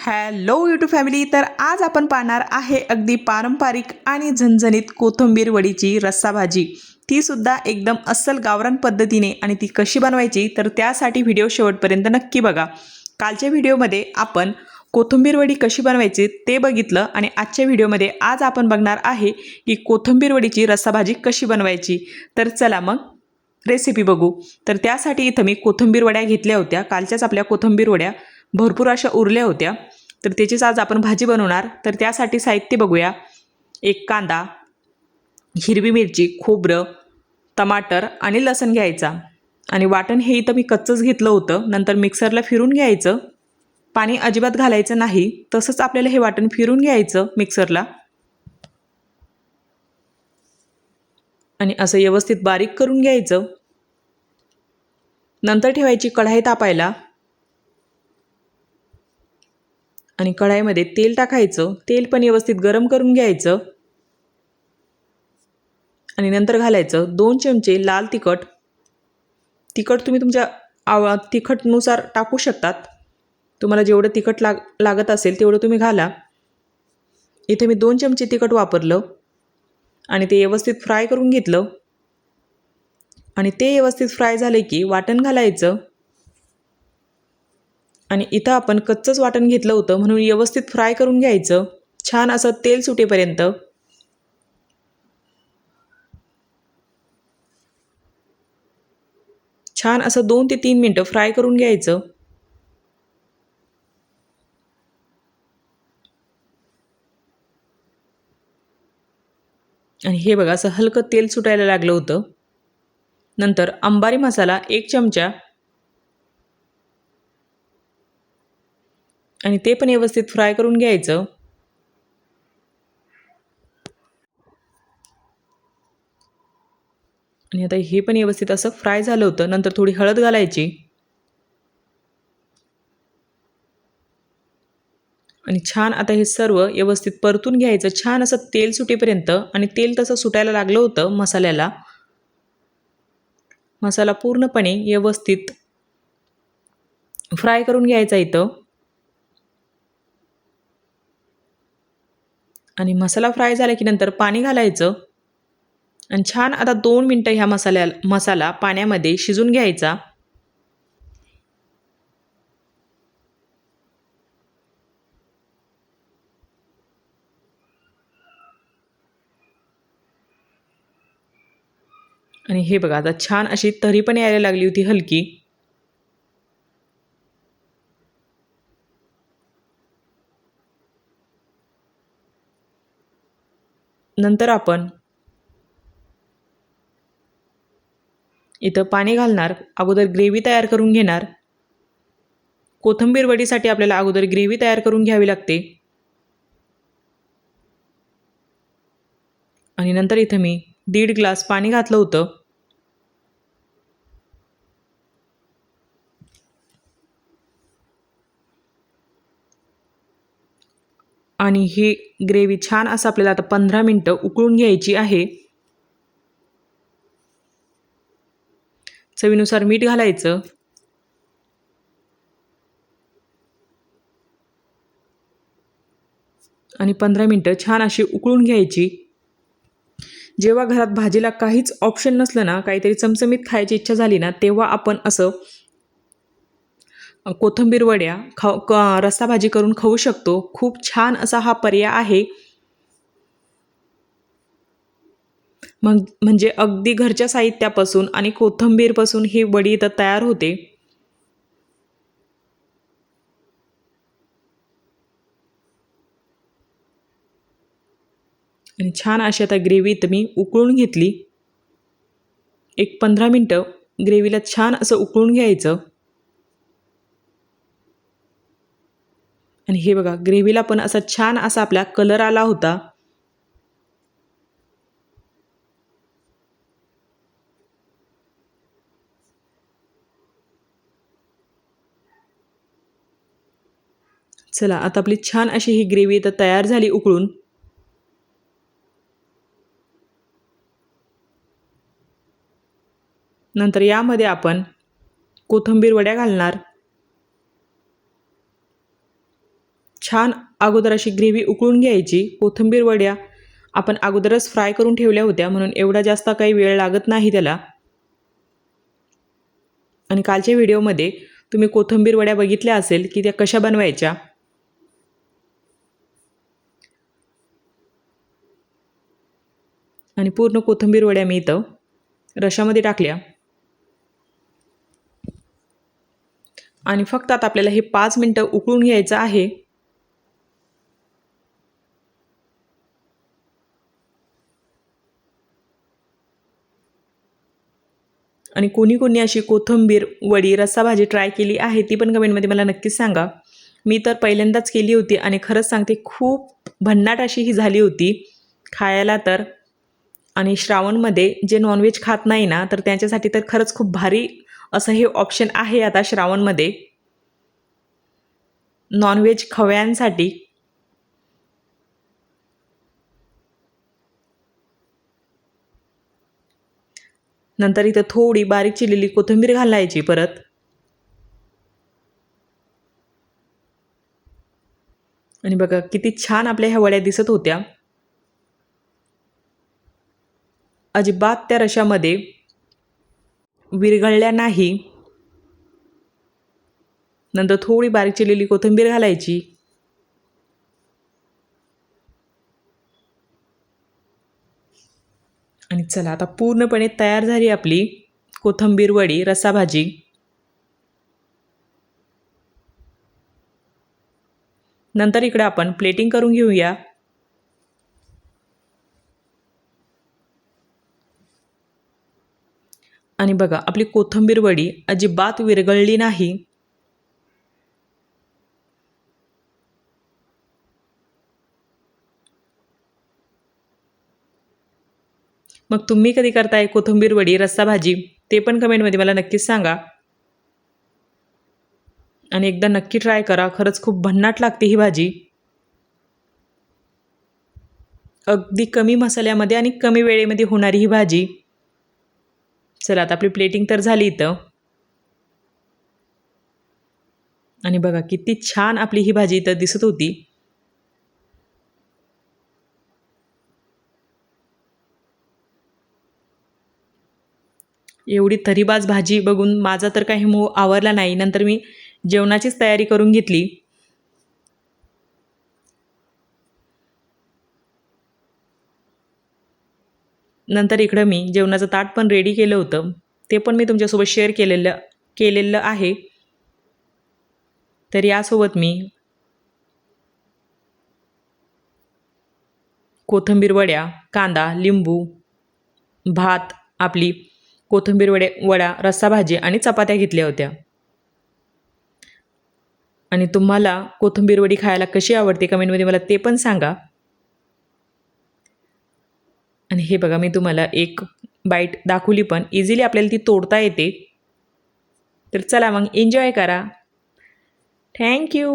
Hello YouTube family. तर आज आपण पाहणार आहे अगदी पारंपरिक आणि झणझणीत कोथिंबीर वडीची रस्सा भाजी, ती सुद्धा एकदम अस्सल गावरान पद्धतीने. आणि ती कशी बनवायची तर त्यासाठी व्हिडिओ शेवटपर्यंत नक्की बघा. कालच्या व्हिडिओमध्ये आपण कोथिंबीर वडी कशी बनवायची ते बघितलं आणि आजच्या व्हिडिओमध्ये आज आपण बघणार आहे की कोथिंबीर वडीची रस्सा भाजी कशी बनवायची. तर चला मग रेसिपी बघू. तर त्यासाठी इथं मी कोथिंबीर वड्या घेतल्या होत्या. कालच्याच आपल्या कोथिंबीर वड्या भरपूर अशा उरल्या होत्या, तर त्याचीच आज आपण भाजी बनवणार. तर त्यासाठी साहित्य बघूया. एक कांदा, हिरवी मिरची, खोबरं, टमाटर आणि लसूण घ्यायचा. आणि वाटण हे इथं मी कच्चंच घेतलं होतं, नंतर मिक्सरला फिरून घ्यायचं. पाणी अजिबात घालायचं नाही, तसंच आपल्याला हे वाटण फिरून घ्यायचं मिक्सरला. आणि असं व्यवस्थित बारीक करून घ्यायचं. नंतर ठेवायची कढाई तापायला आणि कढाईमध्ये तेल टाकायचं. तेल पण व्यवस्थित गरम करून घ्यायचं. आणि नंतर घालायचं 2 चमचे लाल तिखट. तिखट तुम्ही तुमच्या तिखटनुसार टाकू शकतात. तुम्हाला जेवढं तिखट लागत असेल तेवढं तुम्ही घाला. इथे मी 2 चमचे तिखट वापरलं आणि ते व्यवस्थित फ्राय करून घेतलं. आणि ते व्यवस्थित फ्राय झाले की वाटण घालायचं. आणि इथं आपण कच्चंच वाटण घेतलं होतं म्हणून व्यवस्थित फ्राय करून घ्यायचं, छान असं तेल सुटेपर्यंत. छान असं 2 ते 3 मिनटं फ्राय करून घ्यायचं. आणि हे बघा असं हलकं तेल सुटायला लागलं होतं. नंतर अंबारी मसाला 1 चमचा आणि ते पण व्यवस्थित फ्राय करून घ्यायचं. आणि आता हे पण व्यवस्थित असं फ्राय झालं होतं. नंतर थोडी हळद घालायची आणि छान आता हे सर्व व्यवस्थित परतून घ्यायचं, छान असं तेल सुटेपर्यंत. आणि तेल तसं सुटायला लागलं होतं मसाल्याला. मसाला पूर्णपणे व्यवस्थित फ्राय करून घ्यायचा इथं. आणि मसाला फ्राय झाला की नंतर पाणी घालायचं आणि छान आता 2 मिनटं ह्या मसाला पाण्यामध्ये शिजून घ्यायचा. आणि हे बघा आता छान अशी तरी पण यायला लागली होती हलकी. नंतर आपण इथं पाणी घालणार. अगोदर ग्रेव्ही तयार करून घेणार. कोथिंबीर वडीसाठी आपल्याला अगोदर ग्रेव्ही तयार करून घ्यावी लागते. आणि नंतर इथं मी 1.5 ग्लास पाणी घातलं होतं. आणि ही ग्रेव्ही छान असं आपल्याला आता 15 मिनटं उकळून घ्यायची आहे. चवीनुसार मीठ घालायचं. आणि 15 मिनटं छान अशी उकळून घ्यायची. जेव्हा घरात भाजीला काहीच ऑप्शन नसलं ना, काहीतरी चमचमीत खायची इच्छा झाली ना, तेव्हा आपण असं कोथिंबीर वड्या रस्सा भाजी करून खाऊ शकतो. खूप छान असा हा पर्याय आहे. म्हणजे अगदी घरच्या साहित्यापासून आणि कोथिंबीरपासून ही वडी इथं तयार होते. आणि छान अशी आता ग्रेव्ही इथं मी उकळून घेतली. एक 15 मिनटं ग्रेव्हीला छान असं उकळून घ्यायचं. आणि हे बघा ग्रेव्हीला पण असा छान असा आपला कलर आला होता. चला आता आपली छान अशी ही ग्रेव्ही इथं तयार झाली उकळून. नंतर यामध्ये आपण कोथिंबीर वड्या घालणार. छान अगोदर अशी ग्रेव्ही उकळून घ्यायची. कोथिंबीर वड्या आपण अगोदरच फ्राय करून ठेवल्या होत्या म्हणून एवढा जास्त काही वेळ लागत नाही त्याला. आणि कालच्या व्हिडिओमध्ये तुम्ही कोथिंबीर वड्या बघितल्या असेल की त्या कशा बनवायच्या. आणि पूर्ण कोथिंबीर वड्या मी इथं रशामध्ये टाकल्या. आणि फक्त आता आपल्याला हे 5 मिनटं उकळून घ्यायचं आहे. आणि कोणी कोणी अशी कोथिंबीर वडी रस्सा भाजी ट्राय केली आहे ती पण कमेंटमध्ये मला नक्कीच सांगा. मी तर पहिल्यांदाच केली होती आणि खरंच सांगते खूप भन्नाट अशी ही झाली होती खायला तर. आणि श्रावणमध्ये जे नॉनव्हेज खात नाही ना तर त्यांच्यासाठी तर खरंच खूप भारी असं हे ऑप्शन आहे आता श्रावणमध्ये नॉनव्हेज खव्यांसाठी. नंतर इथं थोडी बारीक चिरलेली कोथिंबीर घालायची परत. आणि बघा किती छान आपल्या ह्या वड्या दिसत होत्या. अजिबात त्या रशामध्ये विरघळल्या नाही. नंतर थोडी बारीक चिरलेली कोथिंबीर घालायची. आणि चला आता पूर्णपणे तयार झाली आपली कोथिंबीर वडी रस्सा भाजी. नंतर इकडे आपण प्लेटिंग करून घेऊया. आणि बघा आपली कोथिंबीर वडी अजिबात विरघळली नाही. मग तुम्ही कधी करताय कोथिंबीर वडी रस्सा भाजी ते पण कमेंटमध्ये मला नक्कीच सांगा. आणि एकदा नक्की ट्राय करा. खरंच खूप भन्नाट लागते ही भाजी. अगदी कमी मसाल्यामध्ये आणि कमी वेळेमध्ये होणारी ही भाजी. चला आता आपली प्लेटिंग तर झाली इथं. आणि बघा किती छान आपली ही भाजी इथं दिसत होती. एवढी तरीबाज भाजी बघून माझा तर काही मोह आवरला नाही. नंतर मी जेवणाचीच तयारी करून घेतली. नंतर इकडं मी जेवणाचं ताट पण रेडी केलं होतं. ते पण मी तुमच्यासोबत शेअर केलेलं आहे. तर यासोबत मी कोथिंबीर वड्या, कांदा, लिंबू, भात, आपली कोथिंबीर वडा रस्सा भाजी आणि चपात्या घेतल्या होत्या. आणि तुम्हाला कोथिंबीर वडी खायला कशी आवडते कमेंटमध्ये मला ते पण सांगा. आणि हे बघा मी तुम्हाला एक बाईट दाखवली पण इझिली आपल्याला ती तोडता येते. तर चला मग एन्जॉय करा. थँक्यू.